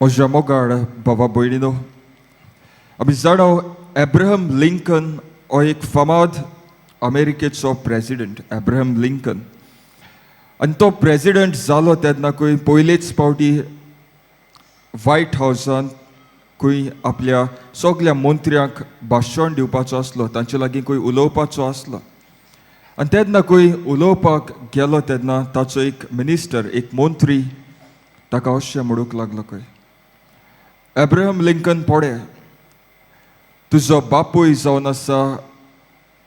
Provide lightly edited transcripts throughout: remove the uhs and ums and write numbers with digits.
म्हज्या मोगाळ भावा भयणीनो, आमी जाणो एब्राहम लिंकन हो एक फामाद अमेरिकेचो प्रेसिडेंट. एब्राहम लिंकन आनी तो प्रेसिडेंट जालो तेन्नाकूय पयलेच फावटी व्हायट हावसान खंय आपल्या सगल्या मंत्र्यांक भाशण दिवपाचो आसलो, तांचे लागीं खंय उलोवपाचो आसलो. आनी तेन्ना खंय उलोवपाक गेलो तेन्ना ताचो एक मिनिस्टर, एक मंत्री ताका अशें म्हणूंक लागलो खंय, एब्राहम लिंकन पोडे, तुजो बापूय जावन आसा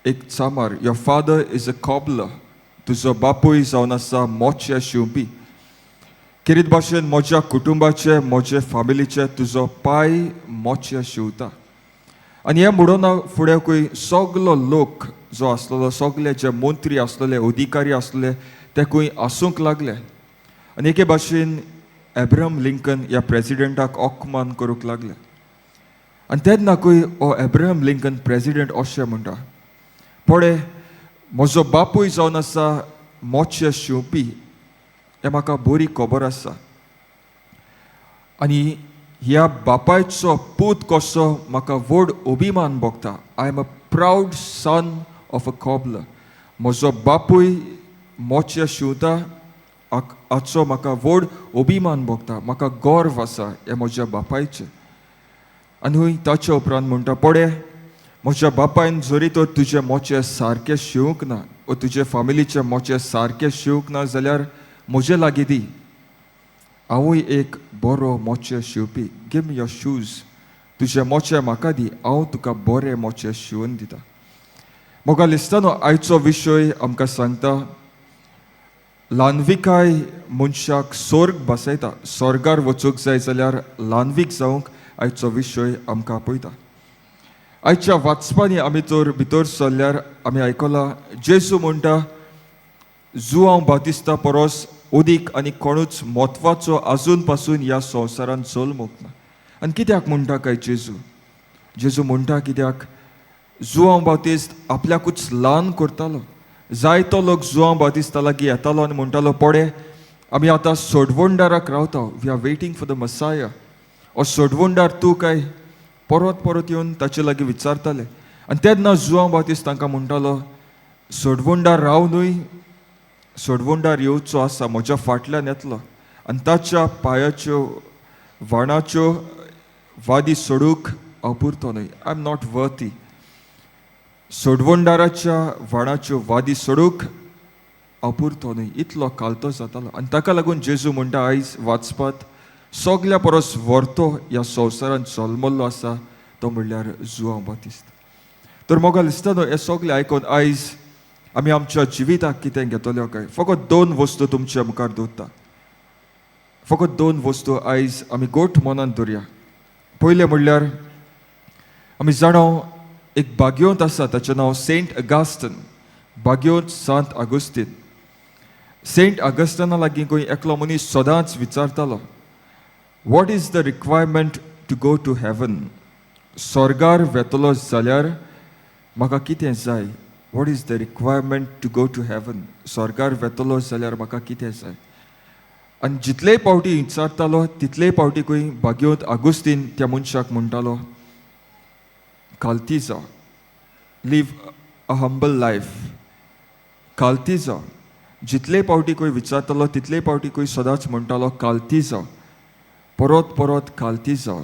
एक चामार. Your father is a cobbler. तुजो बापूय जावन आसा मोचे शिंवपी. कितें भाशेन म्हज्या कुटुंबाचे, म्हजे फॅमिलीचे तुजो पाय मोचे शिंवता. आनी हें म्हणून फुडें खंय सगलो लोक जो आसलेलो, सगले जे मंत्री आसलेले, अधिकारी आसलेले, ते खंय आसूंक लागले. आनी एके भाशेन एब्राहम लिंकन ह्या प्रेसिडेंटाक ओक्मान करूंक लागले. आनी तेन्ना खंय हो एब्राहम लिंकन प्रेसिडेंट अशें म्हणटा, पळय, म्हजो बापूय जावन आसा मोचे शिंवपी, हें म्हाका बरी खबर आसा. आनी ह्या बापायचो पूत कसो म्हाका व्हड अभिमान भोगता. I am a proud son of a cobbler. म्हजो बापूय मोचे शिंवता हाचो म्हाका व्हड अभिमान भोगता. म्हाका गर्व आसा हे म्हज्या बापायचें. आनी हूंय ताचे उपरांत म्हणटा, पळय, म्हज्या बापायन जरी तर तुजें मोचें सारकें शिंवूंक ना, वा तुजे फॅमिलीचें मोचें सारकें शिंवूंक ना, जाल्यार म्हजे लागीं दी. हांवूय एक बरो मोचें शिंवपी. Give me your shoes. तुजें मोचें म्हाका दी, हांव तुका बरें मोचें शिंवून दिता. मोगा लिस्तानो, आयचो विशय आमकां सांगता, ल्हानविकाय मनशाक स्वर्ग बसयता. स्वर्गार वचूंक जाय जाल्यार ल्हानवीक जावंक आयचो विशय आमकां आपयता. आयच्या वाचपांनी आमी तर भितर सरल्यार आमी आयकलां, जेजू म्हणटा, जुआंव बातिस्ता परस उदीक आनी कोणूच म्हत्वाचो आजून पासून ह्या संवसारान जल्मूंक ना. आनी कित्याक म्हणटा काय जेजू? जेजू म्हणटा कित्याक जुआंव बातिस्त आपल्याकूच ल्हान करतालो. जायतो लोक जुआंव बातिस्ता लागीं येतालो आनी म्हणटालो, पळय, आमी आतां सोडवंडाराक रावता. We are waiting for the मसाया. हो सोडवंडार तूं काय? परत परत येवन ताचे लागीं विचारताले. आनी तेन्ना जुआंव बातिस्त तांकां म्हणटालो, सोडवंडार राव न्हय, सोडवंडार येवचो आसा, म्हज्या फाटल्यान येतलो, आनी ताच्या पांयाच्यो व्हाणाच्यो वादी सोडूंक हांव पुरतो न्हय. I am not worthy. सोडवंडाराच्या व्हाणाच्यो वादी सोडूंक हांव पुरतो न्हय, इतलो कालतो जातालो. आनी ताका लागून जेजू म्हणटा आयज वाचपात, सगल्या परस व्हरतो ह्या संवसारान जल्मल्लो आसा तो म्हणल्यार जुआंव बातिस्त. तर मोगा दिसता न्हू, हे सगलें आयकून आयज आमी आमच्या जिविताक कितें घेतल्यो काय? फकत 2 वस्तू तुमच्या मुखार दवरता. फकत 2 वस्तू आयज आमी गोठ मनान दवरया. पयलें म्हणल्यार आमी जाणो एक बाग्योंत आसा, ताचें नांव सेंट अगस्टीन. बाग्योंत सांत अगुस्तीन. सेंट अगस्टिना लागीं खंय एकलो मनीस सदांच विचारतालो, what is the requirement to go to heaven? स्वर्गार वेतलो जाल्यार म्हाका कितें जाय? What is the requirement to go to heaven? स्वर्गार वेतलो जाल्यार म्हाका कितें जाय? आनी जितलेय पावटी विचारतालो तितलेय पावटी खंय बाग्योंत अगुस्तीन त्या मनशाक म्हणटालो, कालती जा, लिव अ हंबल लायफ. कालती जा. जितले पावटी खंय विचारतालो तितले पावटी खंय सदांच म्हणटालो, कालती जा, परत परत कालती जा.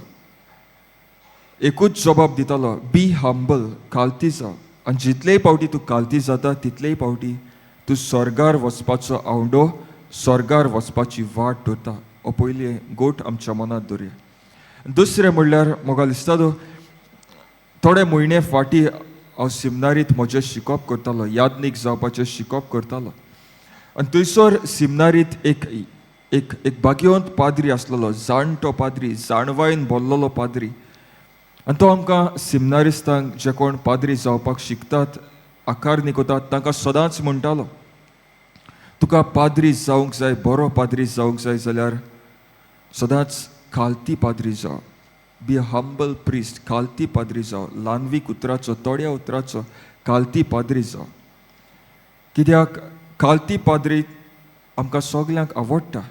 एकूच जबाब दितालो, बी हंबल, कालती जा. आनी जितलेय पावटी तूं कालती जाता तितलेय पावटी तूं स्वर्गार वचपाचो आवडो, स्वर्गार वचपाची वाट धरता. हो पयली गोठ आमच्या मनांत दवरया. दुसरें म्हणल्यार म्हाका दिसता थोडे म्हयने फाटीं हांव सिमनारींत म्हजें शिकप करतालो, यादनीक जावपाचें शिकप करतालो. आनी थंयसर सिमनारींत एक एक एक बाग्योंत पाद्री आसलेलो, जाणटो पाद्री, जाणवायेन भरलेलो पाद्री. आनी तो आमकां सिमनारिस्तांक जे कोण पाद्री जावपाक शिकतात, आकार निकोतात, तांकां सदांच म्हणटालो, तुका पाद्री जावंक जाय, बरो पाद्री जावंक जाय जाल्यार सदांच कालती पाद्री जाव. Be a humble priest. कालती पाद्री जाव. ल्हानवीक उतराचो, थोड्या उतराचो कालती पाद्री जाव. कित्याक कालती पाद्री आमकां सगल्यांक आवडटा.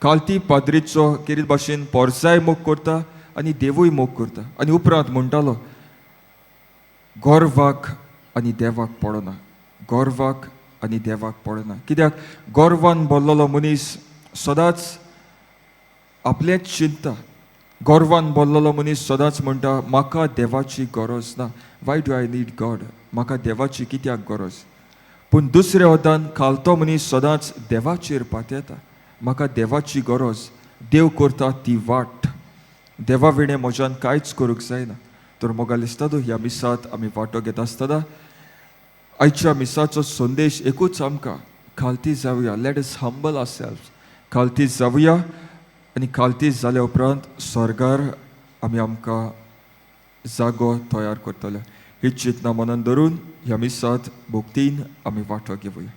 खालती पाद्रीचो कितें भाशेन पोरसाय मोग करता आनी देवूय मोग करता आनी उपरांत म्हणटालो गोरवाक आनी देवाक पडना, गोरवाक आनी देवाक पडना. कित्याक गोरवान बोल्लोलो मनीस सदांच आपलेंच चिंतता. गोरवान बोल्लोलो मनीस सदांच म्हणटा म्हाका देवाची गरज ना. Why do I need God? म्हाका देवाची कित्याक गरज? पूण दुसऱ्या वतान खालतो मनीस सदांच देवाचेर पातयता. म्हाका देवाची गरज, देव करता ती वाट, देवा विणे म्हज्यान कांयच करूंक जायना. तर मोगा दिसता ह्या मिसांत आमी वांटो घेता आसतना आयच्या मिसाचो संदेश एकूच आमकां, खालती जावया. Let us humble ourselves. खालती जावया आनी खालती जाल्या उपरांत स्वर्गार आमी आमकां जागो तयार करतले. ही चिंतना मनान धरून ह्या मिसांत भोक्तीन आमी वांटो घेवया.